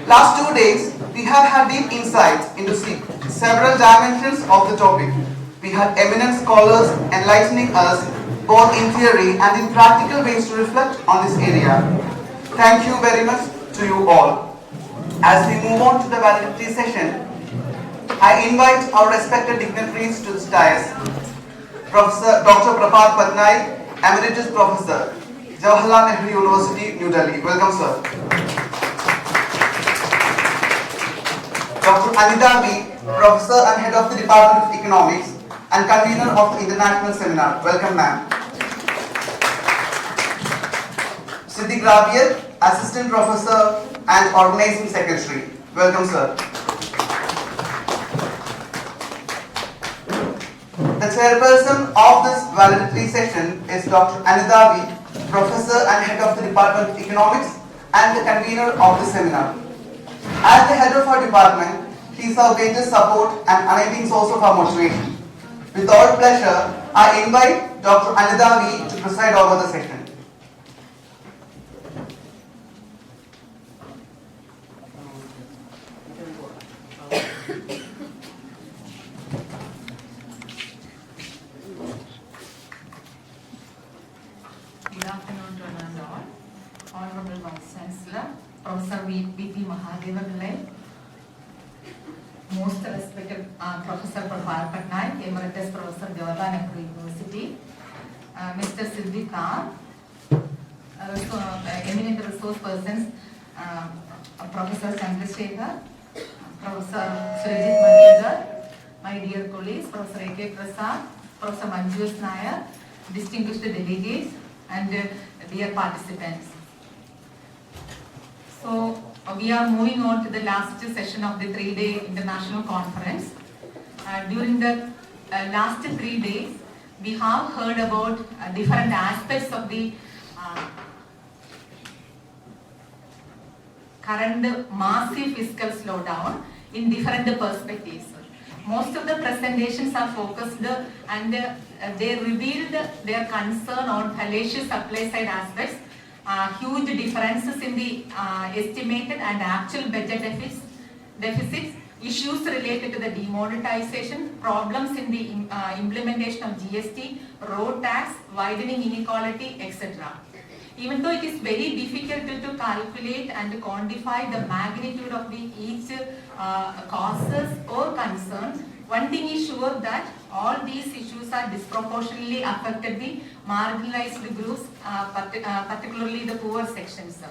Last 2 days, we have had deep insights into several dimensions of the topic. We had eminent scholars enlightening us both in theory and in practical ways to reflect on this area. Thank you very much to you all. As we move on to the valedictory session, I invite our respected dignitaries to the dais. Professor Dr. Prabhat Patnaik, Emeritus Professor, Jawaharlal Nehru University, New Delhi. Welcome, sir. Dr. Anitha V, Professor and Head of the Department of Economics and Convener of the International Seminar. Welcome, ma'am. Siddik R, Assistant Professor and Organizing Secretary. Welcome, sir. The chairperson of this valedictory session is Dr. Anitha V, Professor and Head of the Department of Economics and the Convener of the seminar. As the head of our department, he is our greatest support and unending source of our motivation. With all pleasure, I invite Dr. Anitha V to preside over the session. Good afternoon to one and all. Honorable Vice Chancellor, Professor V.P. Mahadeva, most respected Professor Prabhat Patnaik, Emeritus Professor, Jawaharlal Nehru University, Mr. Siddik R, eminent resource persons, Professor Chandrasekhar, Professor Srijit Manjujar, my dear colleagues, Professor A.K. Prasad, Professor Manjush Nair, distinguished delegates, and dear participants. So we are moving on to the last session of the 3-day international conference. During the last 3 days, we have heard about different aspects of the current massive fiscal slowdown in different perspectives. Most of the presentations are focused and they revealed their concern on fallacious supply side aspects, huge differences in the estimated and actual budget deficits, issues related to the demonetization, problems in the implementation of GST, road tax, widening inequality, etc. Even though it is very difficult to calculate and quantify the magnitude of each causes or concern, one thing is sure that all these issues are disproportionately affected the marginalized groups, particularly the poor sections.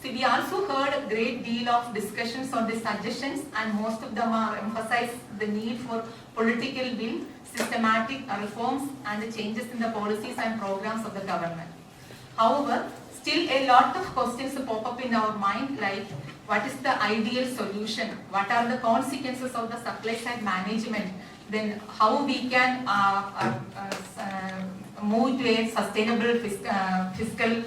See, we also heard a great deal of discussions on the suggestions, and most of them are emphasized the need for political will, systematic reforms, and the changes in the policies and programs of the government. However, still a lot of questions pop up in our mind, like what is the ideal solution? What are the consequences of the supply side management? Then how we can move to a sustainable fiscal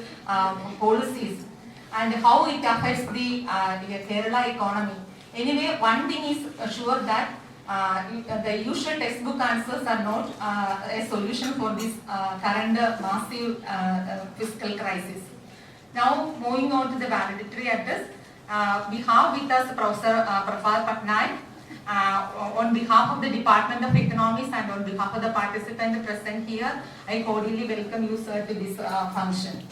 policies, and how it affects the Kerala economy. Anyway, one thing is sure that the usual textbook answers are not a solution for this current massive fiscal crisis. Now, moving on to the valedictory address, we have with us Professor Prabhat Patnaik. On behalf of the Department of Economics and on behalf of the participants present here, I cordially welcome you, sir, to this function.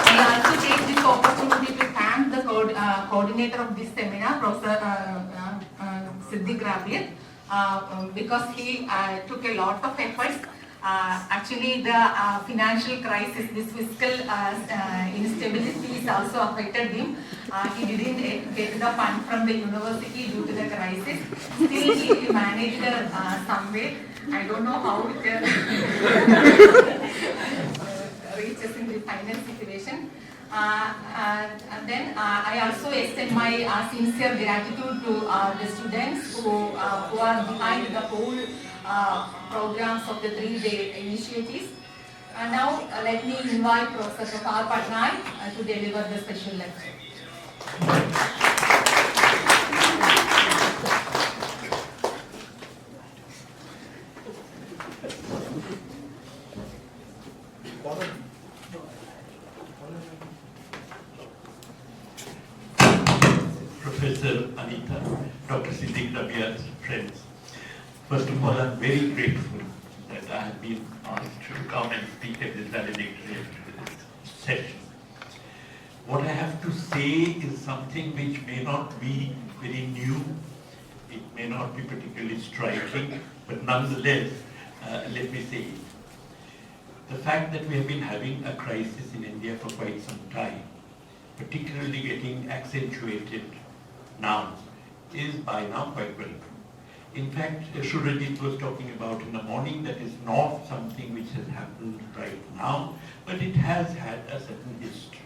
I also take this opportunity to thank the coordinator of this seminar, Professor Siddik R, because he took a lot of efforts. Actually, the financial crisis, this fiscal instability is also affected him. He didn't get the fund from the university due to the crisis. Still, he managed some way. I don't know how it reaches in the final situation. And then I also extend my sincere gratitude to the students who are behind the whole programs of the 3-day initiatives. And now let me invite Professor Prabhat Patnaik to deliver the special lecture. Professor Anitha, Dr. Siddik R, friends. First of all, I'm very grateful that I have been asked to come and speak at this valedictory session. What I have to say is something which may not be very new, it may not be particularly striking, but nonetheless, let me say it. The fact that we have been having a crisis in India for quite some time, particularly getting accentuated now, is by now quite well known. In fact, Surajit was talking about in the morning that is not something which has happened right now, but it has had a certain history.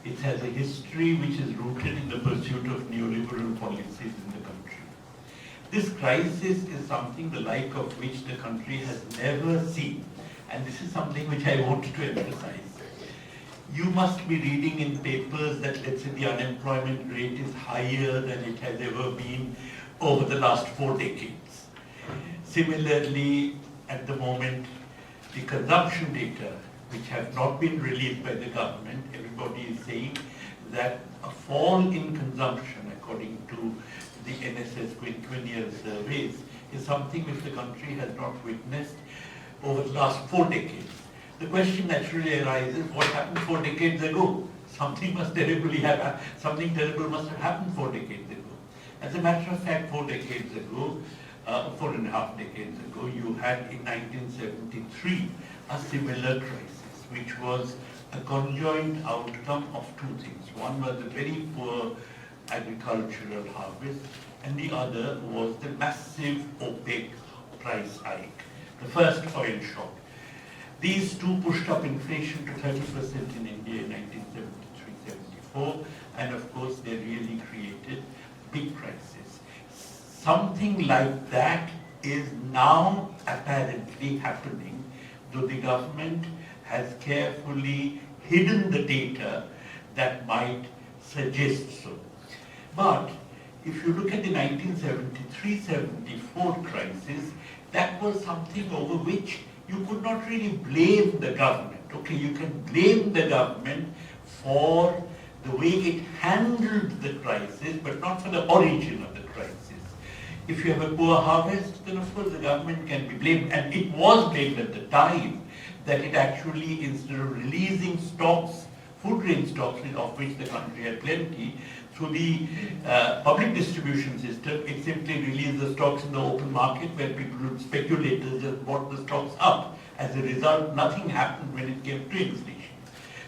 It has a history which is rooted in the pursuit of neoliberal policies in the country. This crisis is something the like of which the country has never seen, and this is something which I want to emphasize. You must be reading in papers that, let's say, the unemployment rate is higher than it has ever been over the last 4 decades. Similarly, at the moment, the consumption data, which have not been released by the government, everybody is saying that a fall in consumption, according to the NSS quinquennial surveys, is something which the country has not witnessed over the last 4 decades. The question naturally arises, what happened 4 decades ago? Something terrible must have happened 4 decades ago. As a matter of fact, 4 decades ago, 4.5 decades ago, you had in 1973 a similar crisis, which was a conjoined outcome of 2 things. One was a very poor agricultural harvest, and the other was the massive OPEC price hike, the first oil shock. These two pushed up inflation to 30% in India in 1973-74, and of course they really created big crisis. Something like that is now apparently happening, though the government has carefully hidden the data that might suggest so. But if you look at the 1973-74 crisis, that was something over which you could not really blame the government. Okay, you can blame the government for the way it handled the crisis, but not for the origin of the crisis. If you have a poor harvest, then of course the government can be blamed, and it was blamed at the time that it actually, instead of releasing stocks, food grain stocks, of which the country had plenty, through the public distribution system, it simply released the stocks in the open market where people, speculators, just bought the stocks up. As a result, nothing happened when it came to inflation.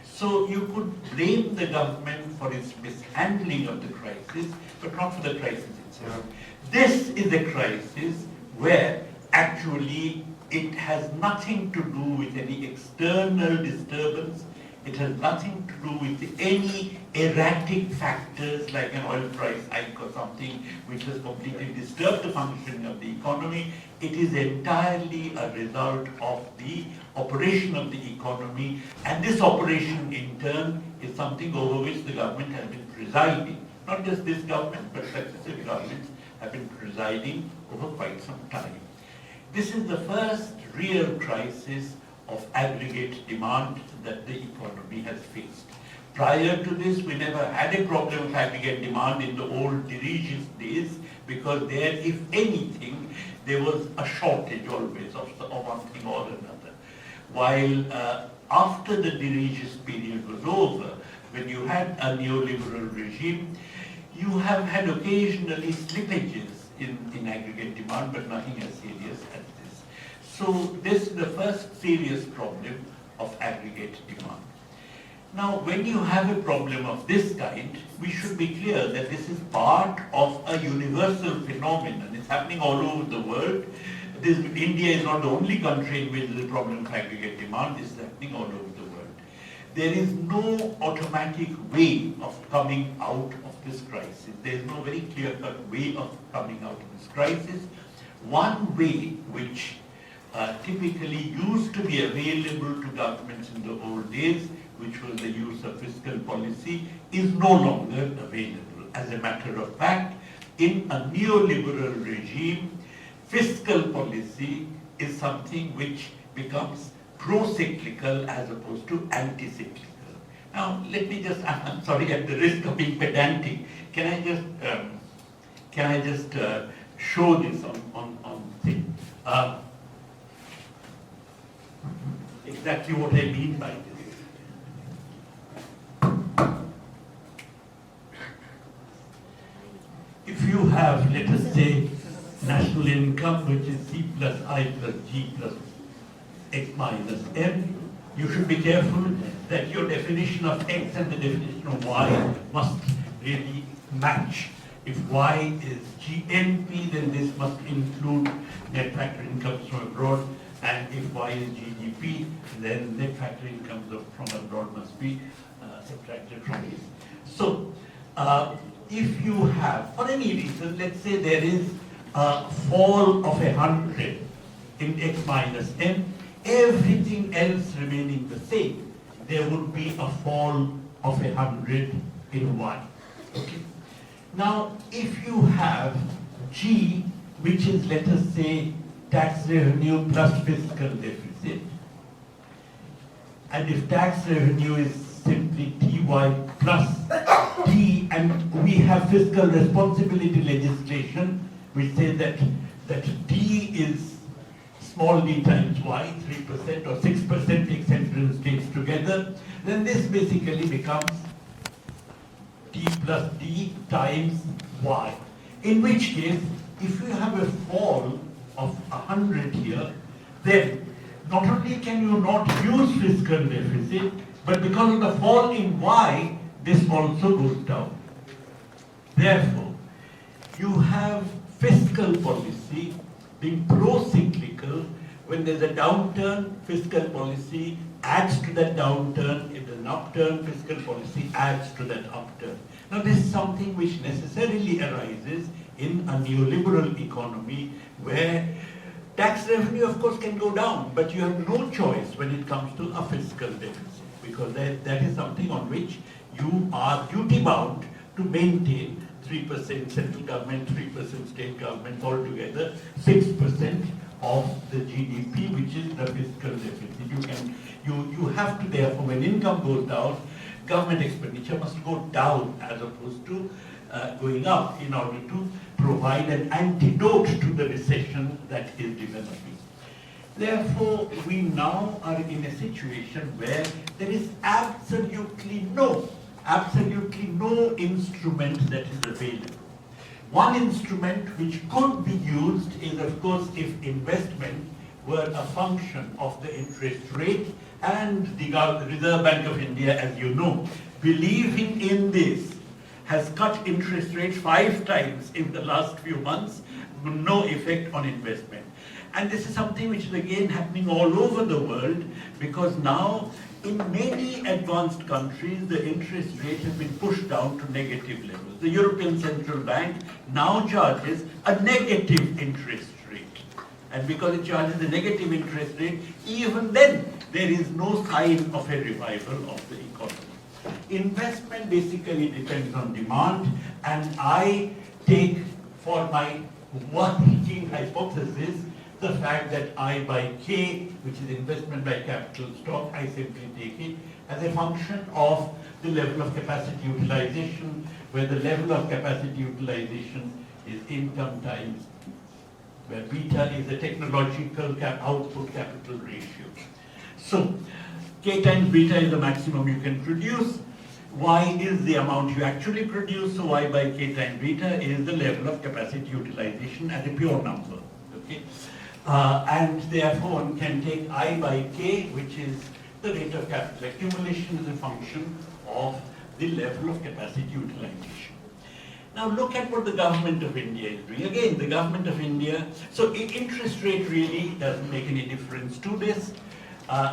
So you could blame the government for its mishandling of the crisis, but not for the crisis itself. This is a crisis where actually it has nothing to do with any external disturbance. It has nothing to do with any erratic factors like an oil price hike or something which has completely disturbed the functioning of the economy. It is entirely a result of the operation of the economy, and this operation in turn is something over which the government has been presiding. Not just this government, but successive governments have been presiding over quite some time. This is the first real crisis of aggregate demand that the economy has faced. Prior to this, we never had a problem of aggregate demand in the old dirigist days, because there, if anything, there was a shortage always of one thing or another. While after the dirigist period was over, when you had a neoliberal regime, you have had occasionally slippages in aggregate demand, but nothing as serious as this. So this is the first serious problem of aggregate demand. Now, when you have a problem of this kind, we should be clear that this is part of a universal phenomenon. It's happening all over the world. India is not the only country in which there is a problem of aggregate demand. This is happening all over the world. There is no automatic way of coming out of this crisis. There is no very clear-cut way of coming out of this crisis. One way which typically used to be available to governments in the old days, which was the use of fiscal policy, is no longer available. As a matter of fact, in a neoliberal regime, fiscal policy is something which becomes pro-cyclical as opposed to anti-cyclical. Now, let me just, I'm sorry, at the risk of being pedantic, can I just show this on thing? Exactly what I mean by this. If you have, let us say, national income, which is C plus I plus G plus X minus M, you should be careful that your definition of X and the definition of Y must really match. If Y is GNP, then this must include net factor incomes from abroad, and if Y is GDP, then net factor incomes from abroad must be subtracted from this. So, if you have, for any reason, let's say there is a fall of 100 in X minus M, everything else remaining the same, there would be a fall of 100 in Y. Okay? Now, if you have G, which is, let us say, tax revenue plus fiscal deficit, and if tax revenue is simply TY plus T, and we have fiscal responsibility legislation, which says that T is small d times Y, 3% or 6% takes central and states together, then this basically becomes T plus D times Y. In which case, if you have a fall of 100 here, then not only can you not use fiscal deficit, but because of the fall in Y, this also goes down. Therefore, you have fiscal policy being pro-cyclical. When there's a downturn, fiscal policy adds to that downturn. If there's an upturn, fiscal policy adds to that upturn. Now, this is something which necessarily arises in a neoliberal economy where tax revenue, of course, can go down, but you have no choice when it comes to a fiscal deficit, because that is something on which you are duty-bound to maintain 3% central government, 3% state government, altogether 6% of the GDP, which is the fiscal deficit. You have to, therefore, when income goes down, government expenditure must go down as opposed to going up in order to provide an antidote to the recession that is developing. Therefore, we now are in a situation where there is absolutely no instrument that is available. One instrument which could be used is, of course, if investment were a function of the interest rate, and the Reserve Bank of India, as you know, believing in this, has cut interest rates 5 times in the last few months, no effect on investment. And this is something which is again happening all over the world, because now in many advanced countries, the interest rate has been pushed down to negative levels. The European Central Bank now charges a negative interest rate. And because it charges a negative interest rate, even then, there is no sign of a revival of the economy. Investment basically depends on demand, and I take for my working hypothesis the fact that I by K, which is investment by capital stock, I simply take it as a function of the level of capacity utilization, where the level of capacity utilization is income times, where beta is the technological output capital ratio. So, K times beta is the maximum you can produce. Y is the amount you actually produce, so Y by K times beta is the level of capacity utilization as a pure number. Okay? And therefore one can take I by K, which is the rate of capital accumulation, as a function of the level of capacity utilization. Now look at what the government of India is doing. Again, the government of India, so interest rate really doesn't make any difference to this.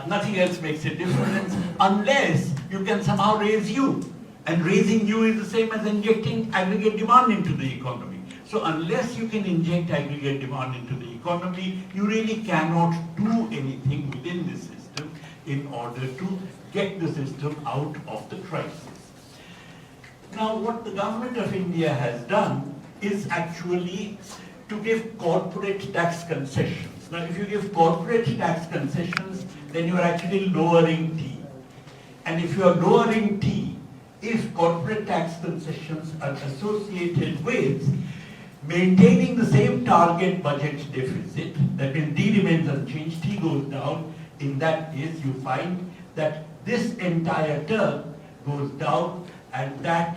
Nothing else makes a difference unless you can somehow raise U. And raising U is the same as injecting aggregate demand into the economy. So unless you can inject aggregate demand into the economy, you really cannot do anything within the system in order to get the system out of the crisis. Now what the government of India has done is actually to give corporate tax concessions. Now if you give corporate tax concessions, then you are actually lowering T. And if you are lowering T, if corporate tax concessions are associated with maintaining the same target budget deficit, that means D remains unchanged, T goes down, in that case you find that this entire term goes down, and that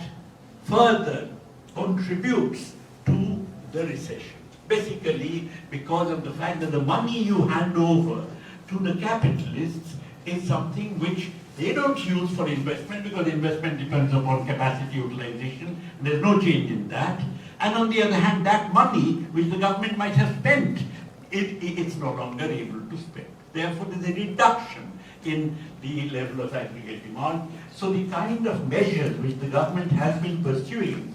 further contributes to the recession. Basically, because of the fact that the money you hand over to the capitalists is something which they don't use for investment, because investment depends upon capacity utilization, and there's no change in that. And on the other hand, that money which the government might have spent, it's no longer able to spend. Therefore, there's a reduction in the level of aggregate demand. So the kind of measures which the government has been pursuing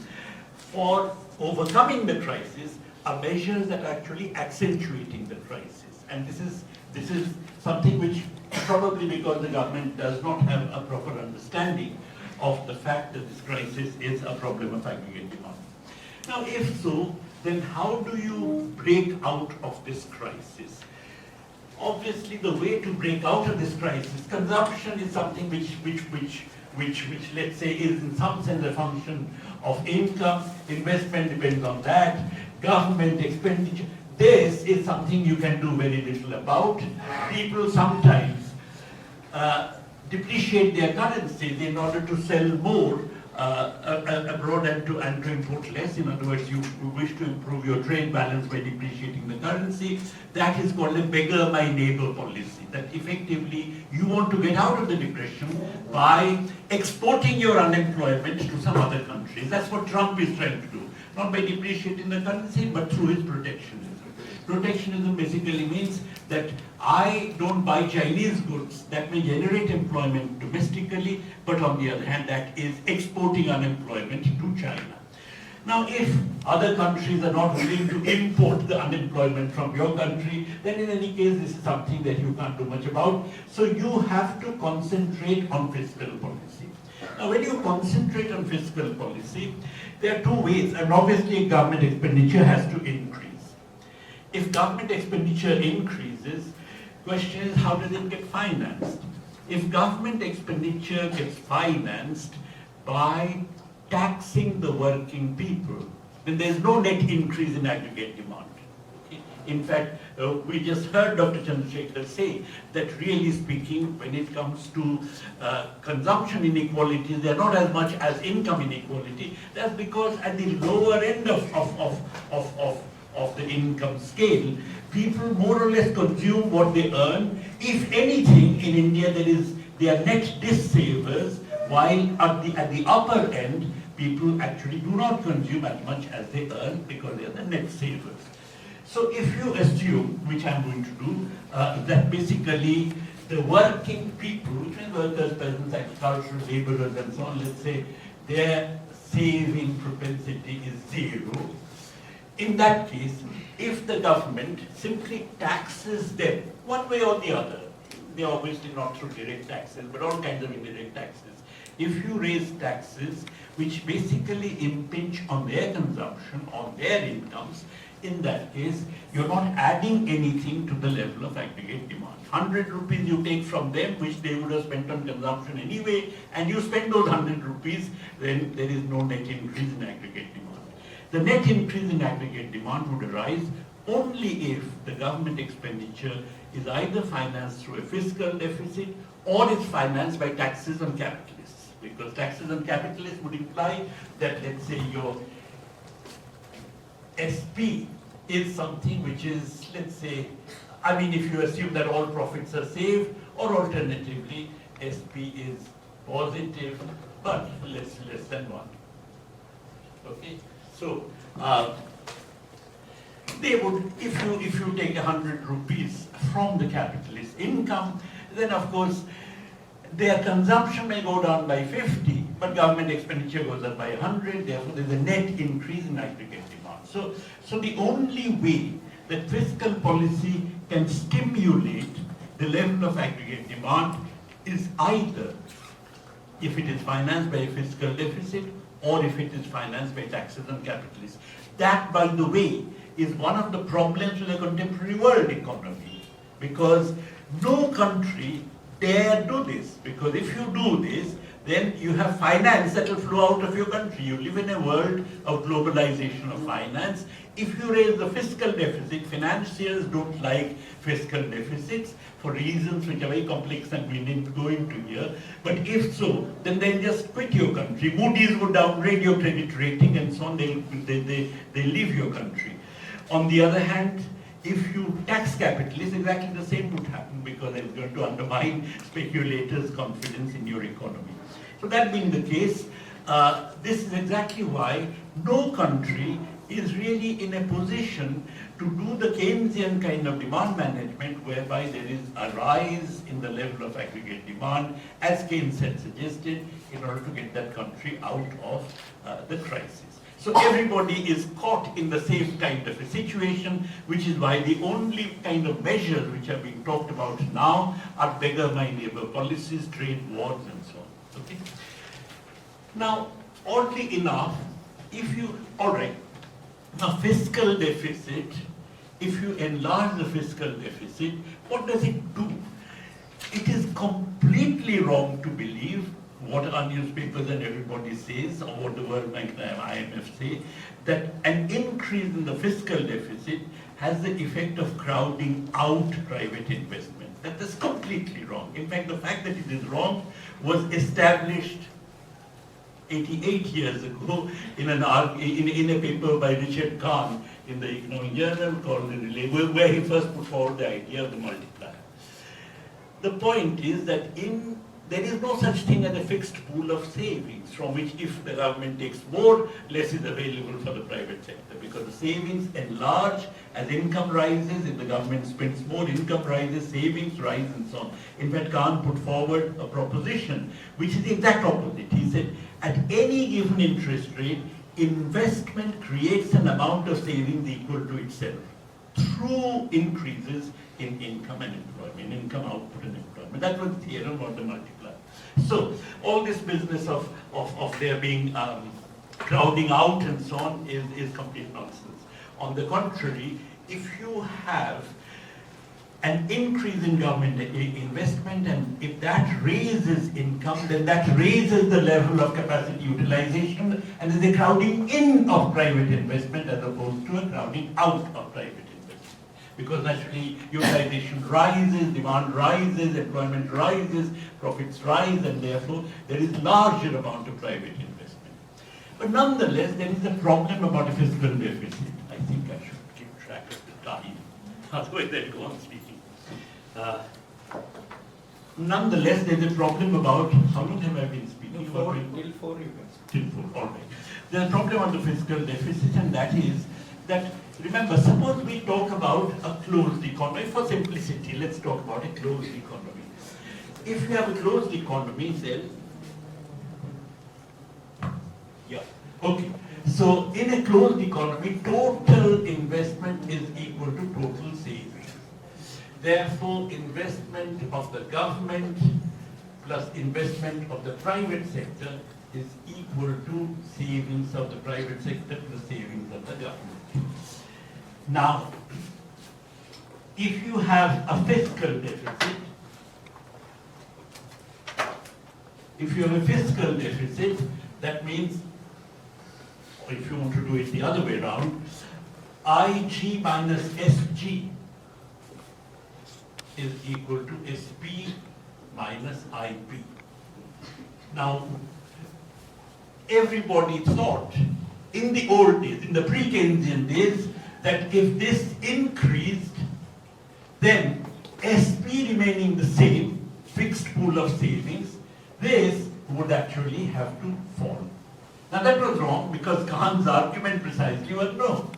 for overcoming the crisis are measures that are actually accentuating the crisis. And this is something which, probably because the government does not have a proper understanding of the fact that this crisis is a problem of aggregate demand. Now, if so, then how do you break out of this crisis? Obviously, the way to break out of this crisis, consumption is something which let's say is in some sense a function of income. Investment depends on that. Government expenditure. This is something you can do very little about. People sometimes depreciate their currencies in order to sell more abroad and to import less. In other words, you wish to improve your trade balance by depreciating the currency. That is called a beggar my neighbor policy. That effectively you want to get out of the depression by exporting your unemployment to some other countries. That's what Trump is trying to do. Not by depreciating the currency, but through his protectionism. Protectionism basically means that I don't buy Chinese goods that may generate employment domestically, but on the other hand, that is exporting unemployment to China. Now, if other countries are not willing to import the unemployment from your country, then in any case, this is something that you can't do much about. So you have to concentrate on fiscal policy. Now, when you concentrate on fiscal policy, there are two ways, and obviously government expenditure has to increase. If government expenditure increases, question is how does it get financed? If government expenditure gets financed by taxing the working people, then there's no net increase in aggregate demand. Okay? In fact, we just heard Dr. Chandrasekhar say that really speaking, when it comes to consumption inequality, they're not as much as income inequality. That's because at the lower end of the income scale, people more or less consume what they earn. If anything, in India they are net dis-savers, while at the upper end, people actually do not consume as much as they earn because they are the net savers. So if you assume, which I'm going to do, that basically the working people, which means workers, peasants, agricultural laborers and so on, let's say their saving propensity is zero. In that case, if the government simply taxes them one way or the other, they are obviously not through direct taxes, but all kinds of indirect taxes. If you raise taxes which basically impinge on their consumption, on their incomes, in that case, you're not adding anything to the level of aggregate demand. 100 rupees you take from them, which they would have spent on consumption anyway, and you spend those 100 rupees, then there is no net increase in aggregate demand. The net increase in aggregate demand would arise only if the government expenditure is either financed through a fiscal deficit or is financed by taxes on capitalists. Because taxes on capitalists would imply that, let's say, your SP is something which is, let's say, I mean, if you assume that all profits are saved, or alternatively, SP is positive, but less than 1. Okay? So, they would, if you take 100 rupees from the capitalist income, then of course their consumption may go down by 50, but government expenditure goes up by 100. Therefore, there's a net increase in aggregate demand. So the only way that fiscal policy can stimulate the level of aggregate demand is either if it is financed by a fiscal deficit or if it is financed by taxes on capitalists. That, by the way, is one of the problems with the contemporary world economy, because no country dare do this, because if you do this, then you have finance that will flow out of your country. You live in a world of globalization of finance. If you raise the fiscal deficit, financiers don't like fiscal deficits for reasons which are very complex and we need to go into here. But if so, then they'll just quit your country. Moody's would downgrade your credit rating and so on. They leave your country. On the other hand, if you tax capitalists, exactly the same would happen, because it's going to undermine speculators' confidence in your economy. So that being the case, this is exactly why no country is really in a position to do the Keynesian kind of demand management, whereby there is a rise in the level of aggregate demand, as Keynes had suggested, in order to get that country out of the crisis. So everybody is caught in the same kind of a situation, which is why the only kind of measures which are being talked about now are beggar my neighbor policies, trade wars, and so on. Okay. Now, oddly enough, now fiscal deficit, if you enlarge the fiscal deficit, what does it do? It is completely wrong to believe what our newspapers and everybody says, or what the World Bank and IMF say, that an increase in the fiscal deficit has the effect of crowding out private investment. That is completely wrong. In fact, the fact that it is wrong was established 88 years ago in a paper by Richard Kahn in the Economic Journal called The Relay, where he first put forward the idea of the multiplier. The point is that there is no such thing as a fixed pool of savings from which, if the government takes more, less is available for the private sector, because the savings enlarge as income rises. If the government spends more, income rises, savings rise, and so on. In fact, Kahn put forward a proposition which is the exact opposite. He said, at any given interest rate, investment creates an amount of savings equal to itself through increases in income and employment, income output and employment. That was the theorem of the multiplier. So all this business of there being crowding out and so on is complete nonsense. On the contrary, if you have an increase in government investment, and if that raises income, then that raises the level of capacity utilization, and there's a crowding in of private investment as opposed to a crowding out of private investment. Because naturally utilization rises, demand rises, employment rises, profits rise, and therefore there is larger amount of private investment. But nonetheless, there is a problem about a fiscal deficit. I think I should keep track of the time, otherwise I'll go on speaking. Nonetheless, there is a problem about, how long have I been speaking? Till 4 you can speak. Till 4, all right. There is a problem on the fiscal deficit, and that is that, remember, suppose we talk about a closed economy. For simplicity, let's talk about a closed economy. If you have a closed economy, then, okay. So in a closed economy, total investment is equal to total savings. Therefore, investment of the government plus investment of the private sector is equal to savings of the private sector plus savings of the government. Now, if you have a fiscal deficit, that means, or if you want to do it the other way around, IG minus SG is equal to SP minus IP. Now, everybody thought in the old days, in the pre-Keynesian days, that if this increased, then SP remaining the same, fixed pool of savings, this would actually have to fall. Now that was wrong, because Kahn's argument precisely was no.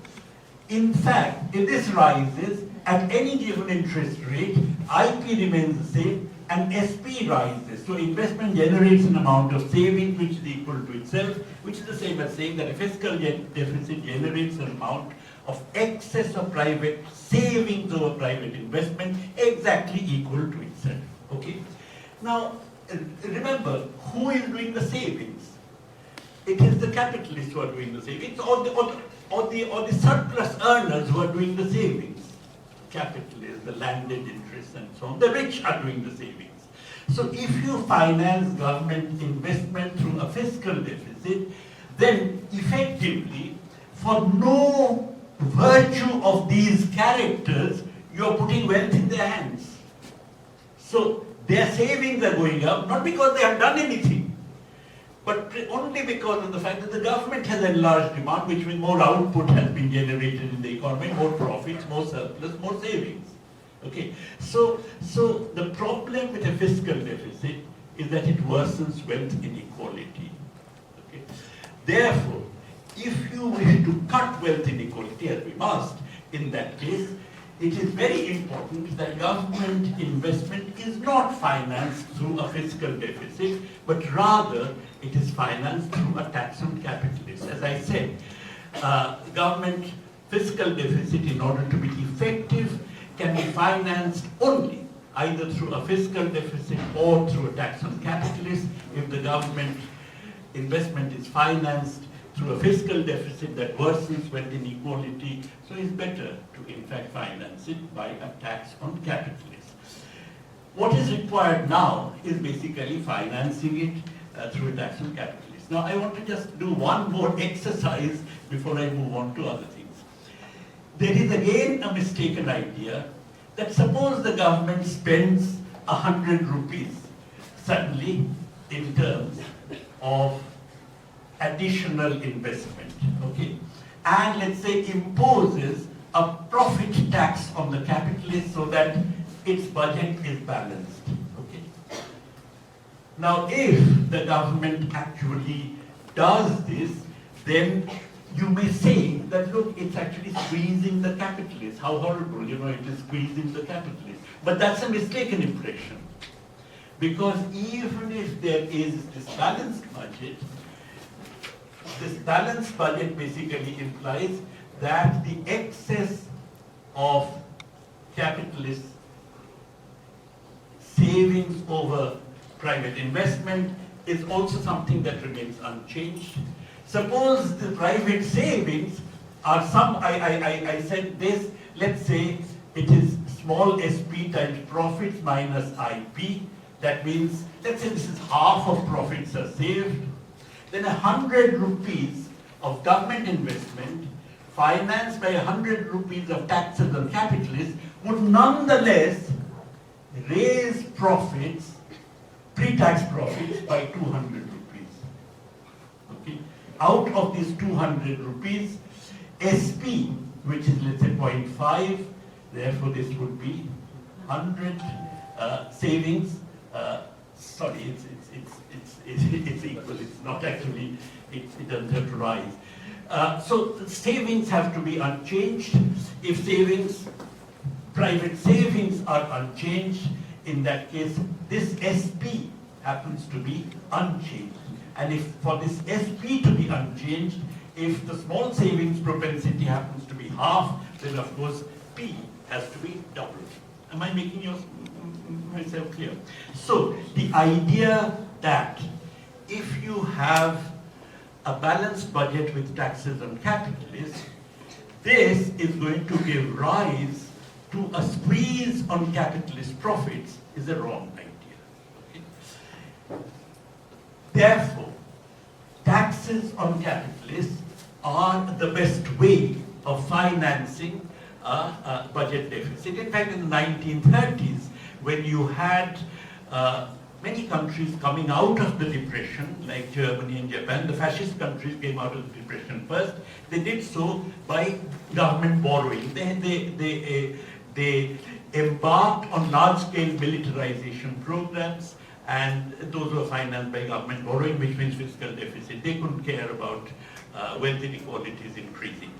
In fact, if this rises, at any given interest rate, IP remains the same and SP rises. So investment generates an amount of savings which is equal to itself, which is the same as saying that a fiscal deficit generates an amount of excess of private savings over private investment exactly equal to itself. Okay? Now, remember, who is doing the savings? It is the capitalists who are doing the savings, or the surplus earners who are doing the savings. Capitalists, the landed interests, and so on. The rich are doing the savings. So if you finance government investment through a fiscal deficit, then effectively, for no virtue of these characters, you're putting wealth in their hands. So their savings are going up, not because they have done anything, but only because of the fact that the government has enlarged demand, which means more output has been generated in the economy, more profits, more surplus, more savings. Okay, so the problem with a fiscal deficit is that it worsens wealth inequality. Okay, therefore, if you wish to cut wealth inequality, as we must, in that case, it is very important that government investment is not financed through a fiscal deficit, but rather it is financed through a tax on capitalists. As I said, government fiscal deficit, in order to be effective, can be financed only either through a fiscal deficit or through a tax on capitalists. If the government investment is financed through a fiscal deficit that worsens wealth inequality, so it's better to in fact finance it by a tax on capitalists. What is required now is basically financing it through a tax on capitalists. Now I want to just do one more exercise before I move on to other things. There is again a mistaken idea that suppose the government spends 100 rupees suddenly in terms of additional investment, okay, and let's say imposes a profit tax on the capitalist so that its budget is balanced, okay. Now if the government actually does this, then you may say that, look, it's actually squeezing the capitalists. How horrible, it is squeezing the capitalists. But that's a mistaken impression. Because even if there is this balanced budget basically implies that the excess of capitalist savings over private investment is also something that remains unchanged. Suppose the private savings are I said this, let's say it is small sp times profits minus IP. That means, let's say this is half of profits are saved. Then 100 rupees of government investment financed by 100 rupees of taxes on capitalists would nonetheless raise profits, pre-tax profits, by 200 rupees. Okay. Out of these 200 rupees, SP, which is let's say 0.5, therefore this would be 100 savings. Sorry, it's equal. It's not actually. It doesn't have to rise. So the savings have to be unchanged. If private savings are unchanged, in that case, this SP happens to be unchanged. And if for this SP to be unchanged, if the small savings propensity happens to be half, then of course P has to be doubled. Am I making myself clear? So the idea that if you have a balanced budget with taxes on capitalists, this is going to give rise to a squeeze on capitalist profits is a wrong idea. Okay? Therefore, taxes on capitalists are the best way of financing a budget deficit. In fact, in the 1930s, when you had many countries coming out of the depression, like Germany and Japan, the fascist countries came out of the depression first. They did so by government borrowing. They embarked on large-scale militarization programs, and those were financed by government borrowing, which means fiscal deficit. They couldn't care about wealth inequalities increasing.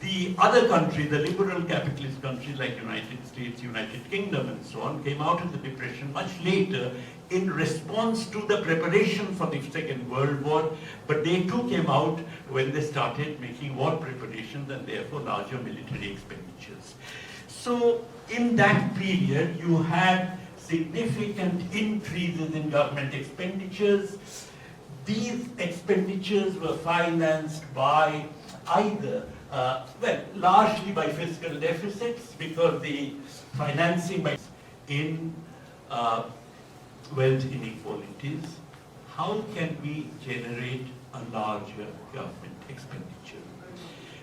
The other countries, the liberal capitalist countries like United States, United Kingdom and so on, came out of the depression much later in response to the preparation for the Second World War, but they too came out when they started making war preparations and therefore larger military expenditures. So in that period, you had significant increases in government expenditures. These expenditures were financed by either largely by fiscal deficits, because the financing in wealth inequalities, how can we generate a larger government expenditure?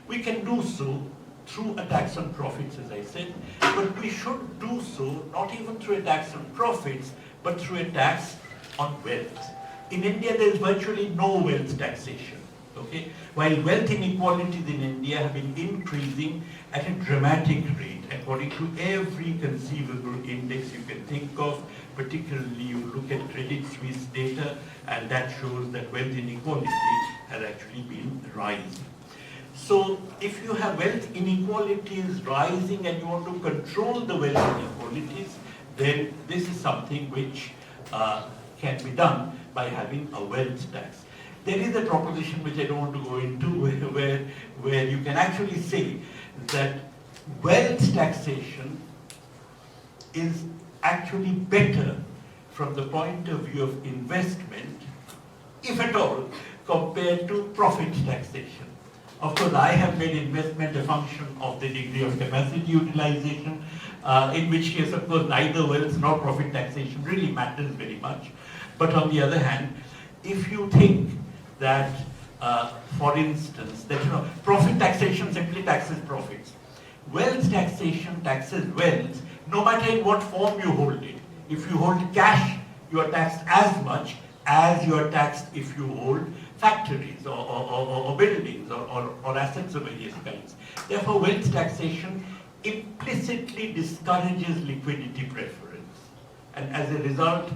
We can do so through a tax on profits, as I said, but we should do so not even through a tax on profits, but through a tax on wealth. In India, there is virtually no wealth taxation. Okay? While wealth inequalities in India have been increasing at a dramatic rate, according to every conceivable index you can think of, particularly you look at Credit Suisse data, and that shows that wealth inequality has actually been rising. So if you have wealth inequalities rising and you want to control the wealth inequalities, then this is something which can be done by having a wealth tax. There is a proposition which I don't want to go into where you can actually say that wealth taxation is actually better from the point of view of investment, if at all, compared to profit taxation. Of course, I have made investment a function of the degree of capacity utilization, in which case, of course, neither wealth nor profit taxation really matters very much. But on the other hand, if you think that, for instance, that profit taxation simply taxes profits, wealth taxation taxes wealth, no matter in what form you hold it. If you hold cash, you are taxed as much as you are taxed if you hold factories or buildings or assets of various kinds. Therefore, wealth taxation implicitly discourages liquidity preference. And as a result,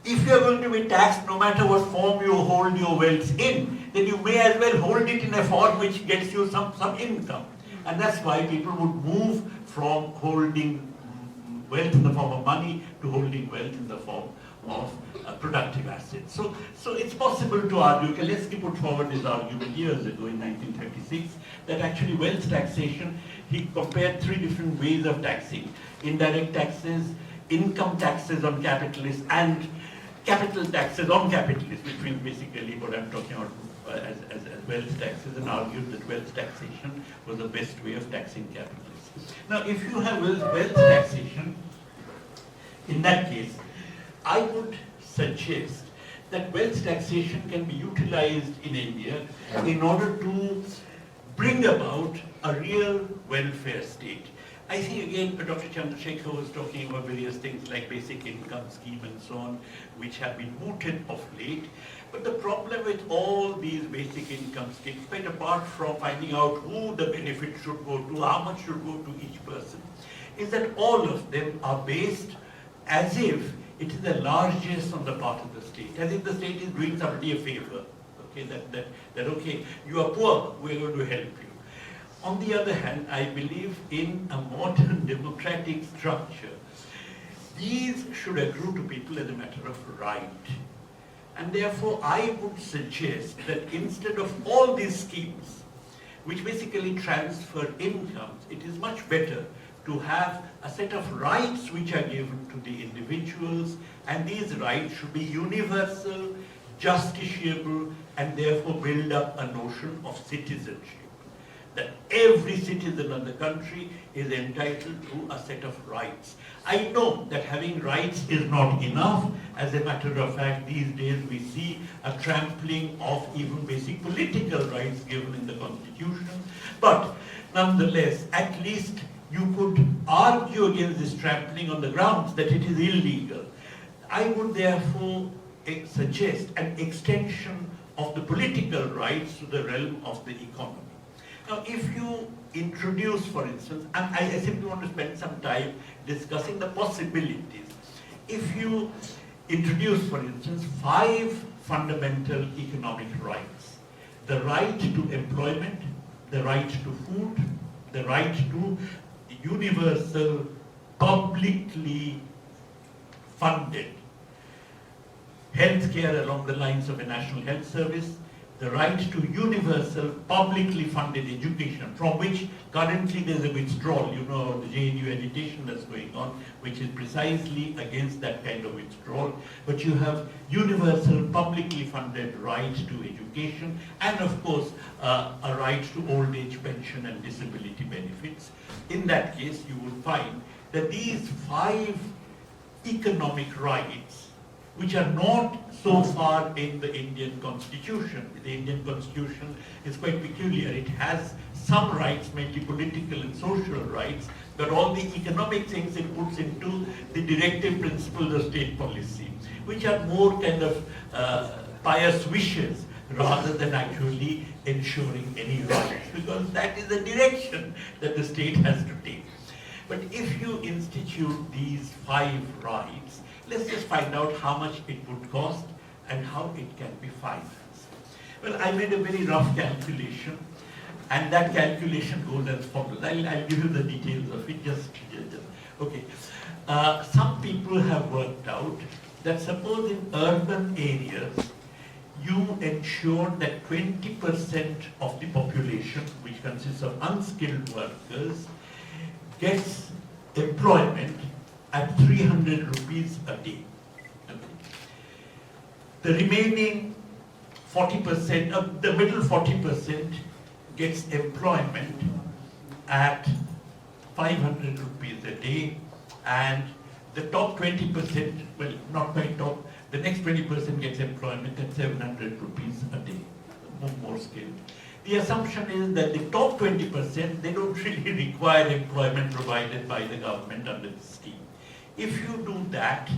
if you are going to be taxed no matter what form you hold your wealth in, then you may as well hold it in a form which gets you some income. And that's why people would move from holding wealth in the form of money to holding wealth in the form of productive assets. So it's possible to argue, Kaleski put forward this argument years ago in 1936, that actually wealth taxation, he compared three different ways of taxing: indirect taxes, income taxes on capitalists, and capital taxes on capitalists, which means basically what I'm talking about as wealth taxes, and argued that wealth taxation was the best way of taxing capitalists. Now, if you have wealth taxation, in that case, I would suggest that wealth taxation can be utilized in India in order to bring about a real welfare state. I think again, Dr. Chandrasekhar was talking about various things like basic income scheme and so on, which have been mooted of late. But the problem with all these basic income schemes, quite apart from finding out who the benefit should go to, how much should go to each person, is that all of them are based as if it is the largest on the part of the state, as if the state is doing somebody a favor. Okay, that okay, you are poor, we are going to help you. On the other hand, I believe in a modern democratic structure, these should accrue to people as a matter of right. And therefore, I would suggest that instead of all these schemes, which basically transfer incomes, it is much better to have a set of rights which are given to the individuals, and these rights should be universal, justiciable, and therefore build up a notion of citizenship. That every citizen of the country is entitled to a set of rights. I know that having rights is not enough. As a matter of fact, these days we see a trampling of even basic political rights given in the Constitution. But nonetheless, at least you could argue against this trampling on the grounds that it is illegal. I would therefore suggest an extension of the political rights to the realm of the economy. Now, if you introduce, for instance, and I simply want to spend some time discussing the possibilities. If you introduce, for instance, 5 fundamental economic rights: the right to employment, the right to food, the right to universal, publicly funded healthcare along the lines of a national health service, the right to universal, publicly funded education, from which currently there's a withdrawal. You know, the JNU agitation that's going on, which is precisely against that kind of withdrawal. But you have universal, publicly funded right to education, and of course, a right to old age pension and disability benefits. In that case, you will find that these 5 economic rights which are not so far in the Indian Constitution. The Indian Constitution is quite peculiar. It has some rights, mainly political and social rights, but all the economic things it puts into the directive principles of state policy, which are more kind of pious wishes rather than actually ensuring any rights, because that is the direction that the state has to take. But if you institute these 5 rights, let's just find out how much it would cost and how it can be financed. Well, I made a very rough calculation, and that calculation goes as follows. I'll give you the details of it, okay. Some people have worked out that suppose in urban areas, you ensure that 20% of the population, which consists of unskilled workers, gets employment at 300 rupees a day. Okay. The remaining 40%, the middle 40% gets employment at 500 rupees a day, and the top 20%, well, not quite top, the next 20% gets employment at 700 rupees a day, more skilled. The assumption is that the top 20%, they don't really require employment provided by the government under the scheme. If you do that,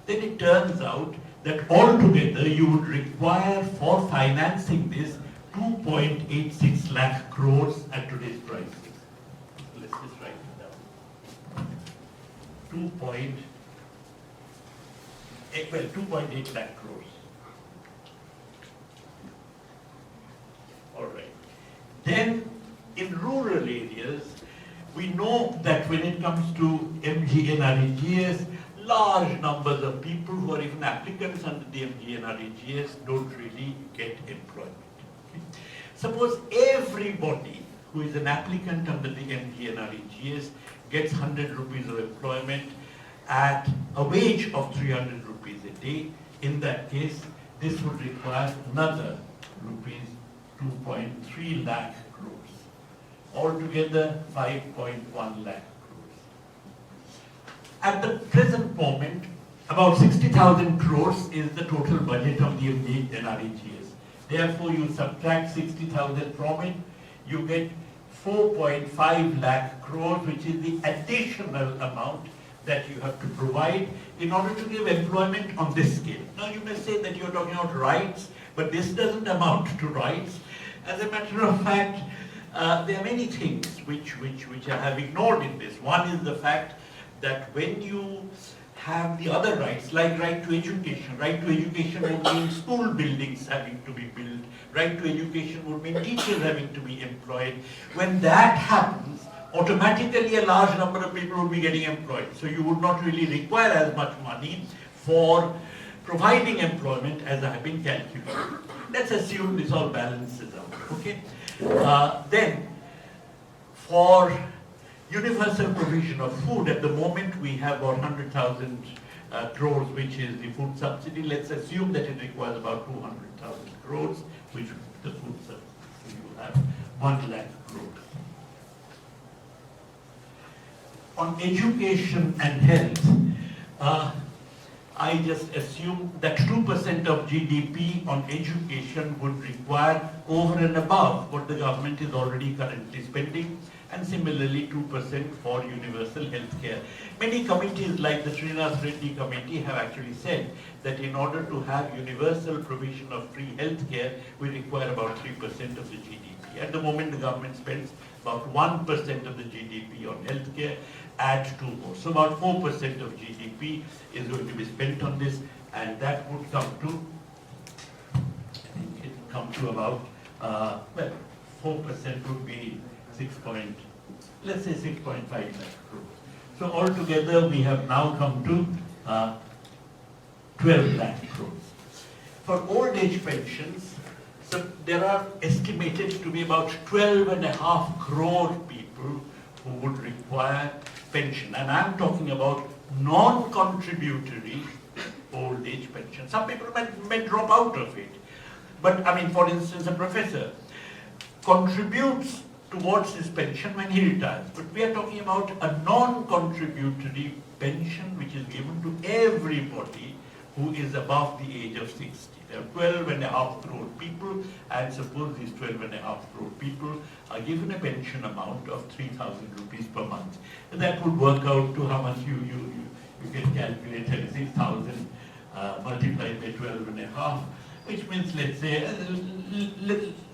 then it turns out that altogether you would require for financing this 2.86 lakh crores at today's prices. Let's just write it down. 2.8 lakh crores. All right. Then in rural areas, we know that when it comes to MGNREGS, large numbers of people who are even applicants under the MGNREGS don't really get employment. Okay. Suppose everybody who is an applicant under the MGNREGS gets 100 rupees of employment at a wage of 300 rupees a day. In that case, this would require another rupees 2.3 lakh crores. Altogether, 5.1 lakh crores. At the present moment, about 60,000 crores is the total budget of the MGNREGS. Therefore, you subtract 60,000 from it, you get 4.5 lakh crores, which is the additional amount that you have to provide in order to give employment on this scale. Now, you may say that you're talking about rights, but this doesn't amount to rights. As a matter of fact, there are many things which I have ignored in this. One is the fact that when you have the other rights, like right to education would mean school buildings having to be built, right to education would mean teachers having to be employed. When that happens, automatically a large number of people would be getting employed. So you would not really require as much money for providing employment as I have been calculating. Let's assume this all balances out, okay? Then, for universal provision of food, at the moment we have about 100,000 crores, which is the food subsidy. Let's assume that it requires about 200,000 crores, which is the food subsidy. So you have 1 lakh crores. On education and health, I just assume that 2% of GDP on education would require over and above what the government is already currently spending, and similarly 2% for universal health care. Many committees like the Srinath Reddy committee have actually said that in order to have universal provision of free health care, we require about 3% of the GDP. At the moment, the government spends about 1% of the GDP on health care. Add 2 more. So about 4% of GDP is going to be spent on this, and that would come to, I think it would come to about, 4% would be let's say 6.5 lakh crores. So altogether we have now come to 12 lakh crores. For old age pensions, so there are estimated to be about 12.5 crore people who would require pension, and I'm talking about non-contributory old age pension. Some people may drop out of it, but I mean, for instance, a professor contributes towards his pension when he retires, but we are talking about a non-contributory pension which is given to everybody who is above the age of 60. There are 12.5 crore people, and suppose these 12.5 crore people are given a pension amount of 3,000 rupees per month. And that would work out to how much you can calculate 36,000 multiplied by 12.5, which means, let's say,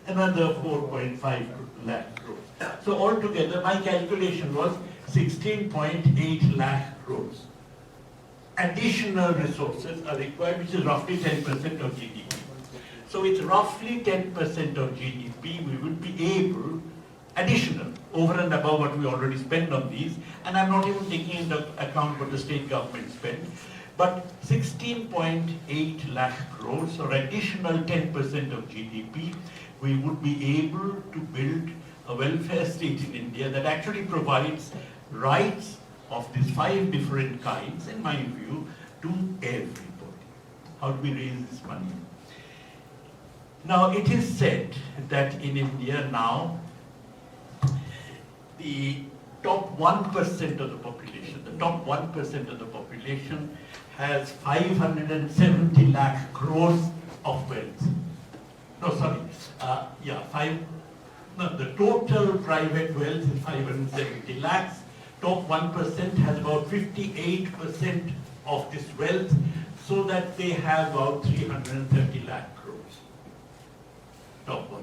another 4.5 lakh crores. So altogether, my calculation was 16.8 lakh crores. Additional resources are required, which is roughly 10% of GDP. So with roughly 10% of GDP, we would be able, additional, over and above what we already spend on these, and I'm not even taking into account what the state government spends, but 16.8 lakh crores, or additional 10% of GDP, we would be able to build a welfare state in India that actually provides rights of these 5 different kinds, in my view, to everybody. How do we raise this money? Now, it is said that in India now, the top 1% of the population, has 570 lakh crores of wealth. The total private wealth is 570 lakhs. Top 1% has about 58% of this wealth, so that they have about 330 lakh crores. Top 1%.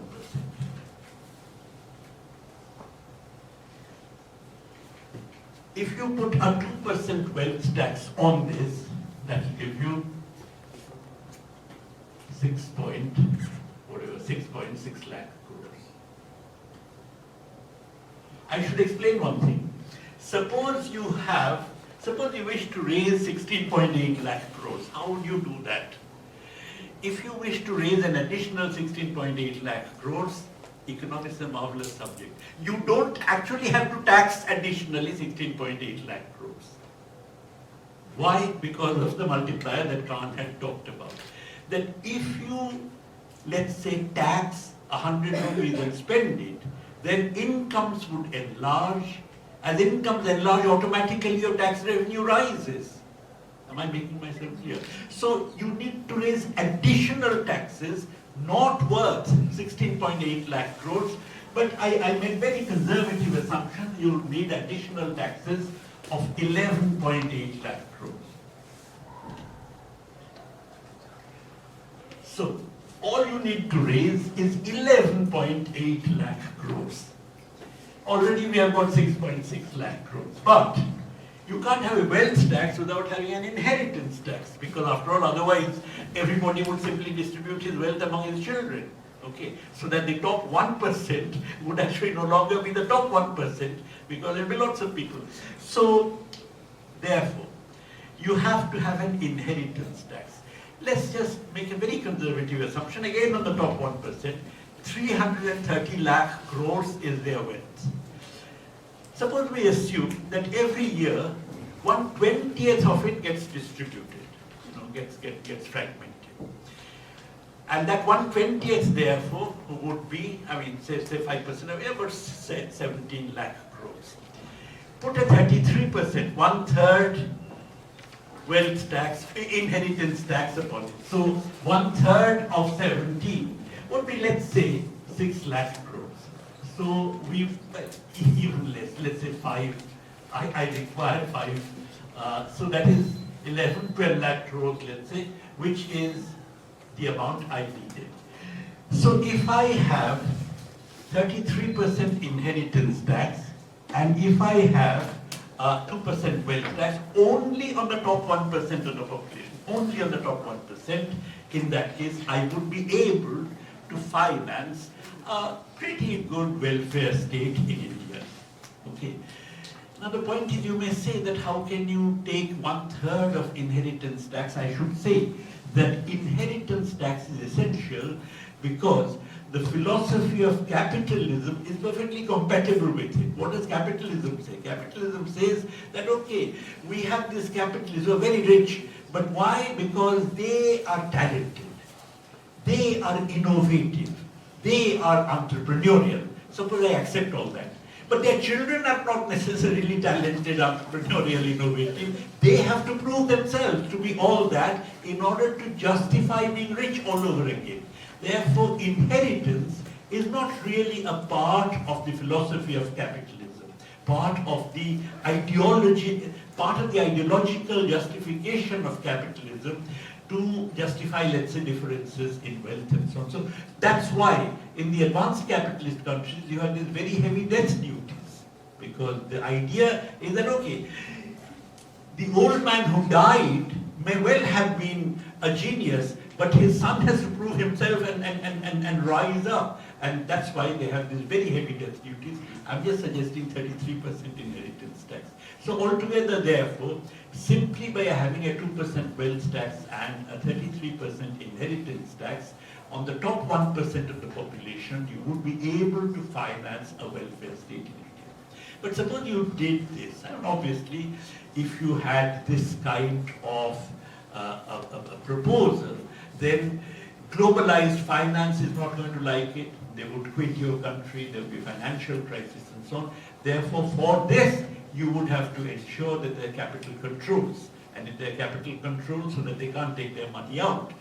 If you put a 2% wealth tax on this, that will give you 6.6 lakh crores. I should explain one thing. Suppose you wish to raise 16.8 lakh crores. How would you do that? If you wish to raise an additional 16.8 lakh crores, economics is a marvelous subject. You don't actually have to tax additionally 16.8 lakh crores. Why? Because of the multiplier that Khan had talked about. That if you, let's say, tax 100 rupees and spend it, then incomes would enlarge. As incomes enlarge, automatically your tax revenue rises. Am I making myself clear? So you need to raise additional taxes, not worth 16.8 lakh crores, but I made very conservative assumption you'll need additional taxes of 11.8 lakh crores. So all you need to raise is 11.8 lakh crores. Already we have got 6.6 lakh crores. But you can't have a wealth tax without having an inheritance tax, because after all, otherwise everybody would simply distribute his wealth among his children. Okay, so that the top 1% would actually no longer be the top 1%, because there will be lots of people. So therefore, you have to have an inheritance tax. Let's just make a very conservative assumption, again on the top 1%, 330 lakh crores is their wealth. Suppose we assume that every year 1/20th of it gets distributed, gets fragmented. And that 1/20th therefore would be, say 5% of it, but say 17 lakh crores. Put a 33%, 1/3 wealth tax, inheritance tax upon it. So 1/3 of 17 would be, let's say, 6 lakh crores. So we've even less, let's say 5. I require 5. So that is 12 lakh crores, let's say, which is the amount I needed. So if I have 33% inheritance tax, and if I have 2% wealth tax only on the top 1% of the population, only on the top 1%, in that case, I would be able to finance a pretty good welfare state in India. Okay. Now the point is, you may say that how can you take 1/3 of inheritance tax? I should say that inheritance tax is essential because the philosophy of capitalism is perfectly compatible with it. What does capitalism say? Capitalism says that, okay, we have these capitalists who are very rich, but why? Because they are talented, they are innovative, they are entrepreneurial. Suppose I accept all that. But their children are not necessarily talented, entrepreneurial, innovative. They have to prove themselves to be all that in order to justify being rich all over again. Therefore, inheritance is not really a part of the philosophy of capitalism, part of the ideology, part of the ideological justification of capitalism to justify, let's say, differences in wealth and so on. So that's why in the advanced capitalist countries you have these very heavy death duties, because the idea is that, okay, the old man who died may well have been a genius, but his son has to prove himself and rise up. And that's why they have these very heavy death duties. I'm just suggesting 33% inheritance tax. So altogether, therefore, simply by having a 2% wealth tax and a 33% inheritance tax, on the top 1% of the population, you would be able to finance a welfare state in India. But suppose you did this, and obviously, if you had this kind of a proposal, then globalized finance is not going to like it. They would quit your country, there would be financial crisis and so on. Therefore, for this, you would have to ensure that there are capital controls. And if there are capital controls so that they can't take their money out,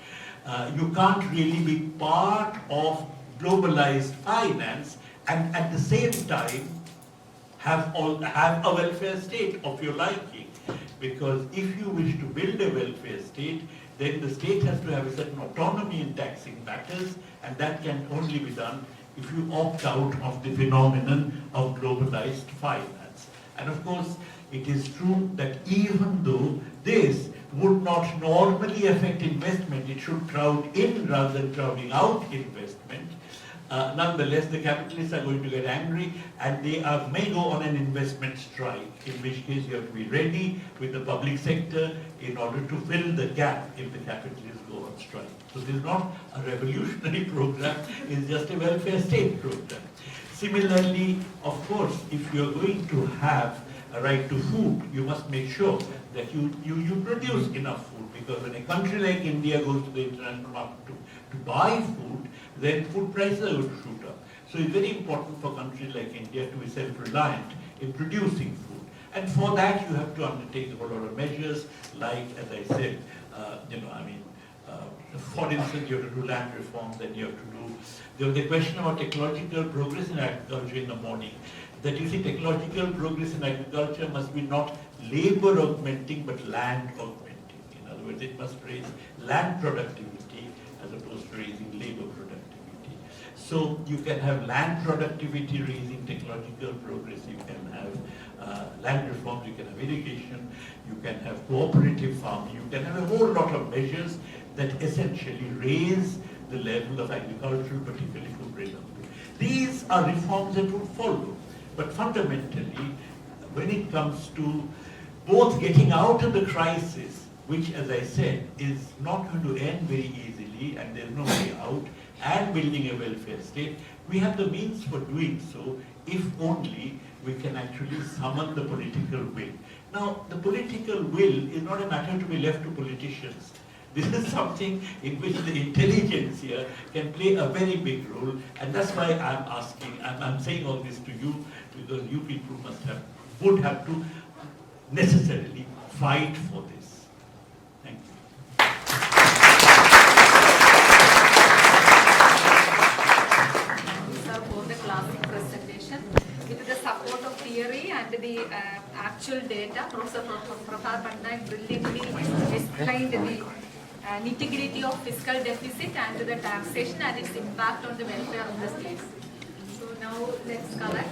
you can't really be part of globalized finance and at the same time have a welfare state of your liking. Because if you wish to build a welfare state, then the state has to have a certain autonomy in taxing matters, and that can only be done if you opt out of the phenomenon of globalized finance. And of course, it is true that even though this would not normally affect investment, it should crowd in rather than crowding out investment. Nonetheless, the capitalists are going to get angry and they may go on an investment strike, in which case you have to be ready with the public sector in order to fill the gap if the capitalists go on strike. So this is not a revolutionary program, it's just a welfare state program. Similarly, of course, if you are going to have a right to food, you must make sure that you produce enough food, because when a country like India goes to the international market to buy food, then food prices are going to shoot up. So it's very important for countries like India to be self-reliant in producing food. And for that you have to undertake a whole lot of measures, like, as I said, for instance, you have to do land reforms, then you have to do, there was a question about technological progress in agriculture in the morning, that you see technological progress in agriculture must be not labor augmenting but land augmenting. In other words, it must raise land productivity as opposed to raising labor productivity. So you can have land productivity raising technological progress, you can have land reforms, you can have irrigation, you can have cooperative farming, you can have a whole lot of measures that essentially raise the level of agriculture, particularly food production. These are reforms that would follow. But fundamentally, when it comes to both getting out of the crisis, which, as I said, is not going to end very easily and there's no way out, and building a welfare state, we have the means for doing so if only we can actually summon the political will. Now, the political will is not a matter to be left to politicians. This is something in which the intelligentsia can play a very big role, and that's why I'm asking, I'm saying all this to you, because you people would have to necessarily fight for this. Thank you. Sir, for the classic presentation, with the support of theory and the actual data, Professor Prabhat Patnaik brilliantly explained the nitty-gritty of fiscal deficit and the taxation and its impact on the welfare of the states. So now let's collect.